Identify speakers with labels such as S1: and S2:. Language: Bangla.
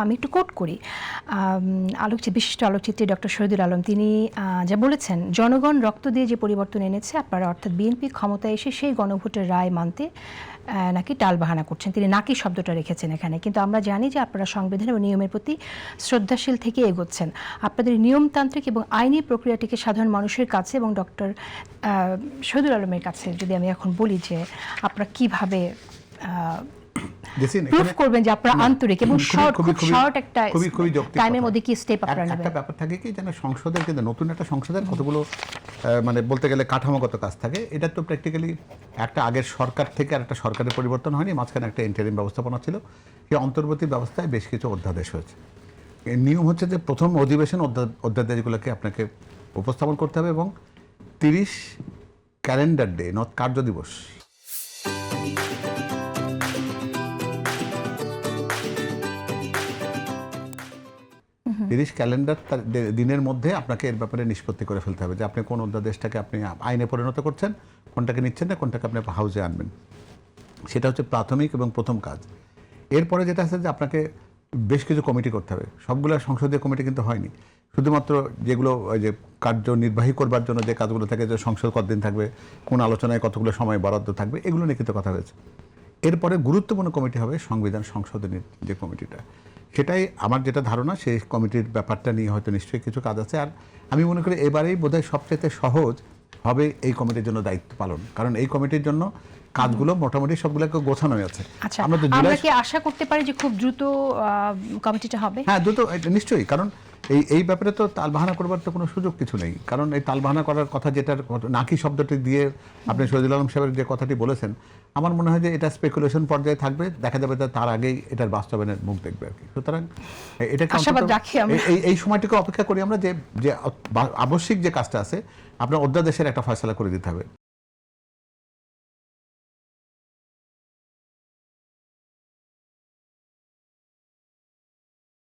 S1: আমি একটু কোট করি। বিশিষ্ট আলোকচিত্রী ডক্টর শহীদুল আলম তিনি যা বলেছেন, জনগণ রক্ত দিয়ে যে পরিবর্তন এনেছে আপনারা অর্থাৎ বিএনপি ক্ষমতায় এসে সেই গণভোটের রায় মানতে নাকি টালবাহানা করছেন। তিনি নাকি শব্দটা রেখেছেন এখানে, কিন্তু আমরা জানি যে আপনারা সংবিধান ও নিয়মের প্রতি শ্রদ্ধাশীল থেকে এগোচ্ছেন। আপনাদের নিয়মতান্ত্রিক এবং আইনি প্রক্রিয়াটিকে সাধারণ মানুষের কাছে এবং ডক্টর শহীদুল আলমের কাছে যদি আমি এখন বলি যে আপনারা কিভাবে প্রুফ করবেন যে আপনারা আন্তরিক এবং শর্ট একটা টাইমের মধ্যে কি স্টেপ আপনারা নেবেন?
S2: একটা ব্যাপার থাকে কি যেন সংসদের কিন্তু নতুন একটা সংসদের কতগুলো মানে বলতে গেলে কাঠামোগত কাজ থাকে। এটা তো প্র্যাকটিক্যালি একটা আগের সরকার থেকে আর একটা সরকারের পরিবর্তন হয়নি, মাঝখানে একটা ইন্টারিম ব্যবস্থাপনা ছিল। এই অন্তর্বর্তী ব্যবস্থায় বেশ কিছু অধ্যাদেশ হয়েছে। নিয়ম হচ্ছে যে প্রথম অধিবেশন অধ্যাদেশগুলোকে আপনাকে উপস্থাপন করতে হবে এবং 30 ক্যালেন্ডার ডে নট কার্য দিবস ক্যালেন্ডার দিনের মধ্যে আপনাকে এর ব্যাপারে নিষ্পত্তি করে ফেলতে হবে যে আপনি কোন অধ্যাদেশটাকে আপনি আইনে পরিণত করছেন, কোনটাকে নিচ্ছেন না, কোনটাকে আপনি হাউজে আনবেন। সেটা হচ্ছে প্রাথমিক এবং প্রথম কাজ। এরপরে যেটা আছে যে আপনাকে বেশ কিছু কমিটি করতে হবে। সবগুলো সংসদীয় কমিটি কিন্তু হয়নি, শুধুমাত্র যেগুলো ওই যে কার্যনির্বাহী করবার জন্য যে কাজগুলো থাকে, যে সংসদ কতদিন থাকবে, কোন আলোচনায় কতগুলো সময় বরাদ্দ থাকবে, এগুলো নিয়ে কিন্তু কথা হয়েছে। এরপরে গুরুত্বপূর্ণ কমিটি হবে সংবিধান সংশোধনের যে কমিটিটা, সেটাই আমার যেটা ধারণা সেই কমিটির ব্যাপারটা নিয়ে হয়তো নিশ্চয়ই কিছু কাজ আছে। আর আমি মনে করি এবারেই বোধহয় সবচেয়ে সহজ হবে এই কমিটির জন্য দায়িত্ব পালন, কারণ এই কমিটির জন্য কাজগুলো মোটামুটি সবগুলোকে গোছানো আছে।
S1: আচ্ছা, আমরা কি আশা করতে পারি যে খুব দ্রুত কমিটিটা হবে?
S2: হ্যাঁ, দ্রুত নিশ্চয়ই, কারণ এই ব্যাপারে তো তালবাহানা করবার তো কোনো সুযোগ কিছু নেই। কারণ এই তালবাহানা করার কথা, যেটার নাকি শব্দটি দিয়ে আপনি শহীদুল আলম সাহেবের যে কথাটি বলেছেন, আমার মনে হয় যে এটা স্পেকুলেশন পর্যায়ে থাকবে, দেখা যাবে তার আগেই এটার বাস্তবায়নের মুখ দেখবে আর কি। সুতরাং এটাকে এই সময়টুকু অপেক্ষা করি আমরা যে আবশ্যিক যে কাজটা আছে আপনার অধ্যাদেশের একটা ফয়সালা করে দিতে হবে।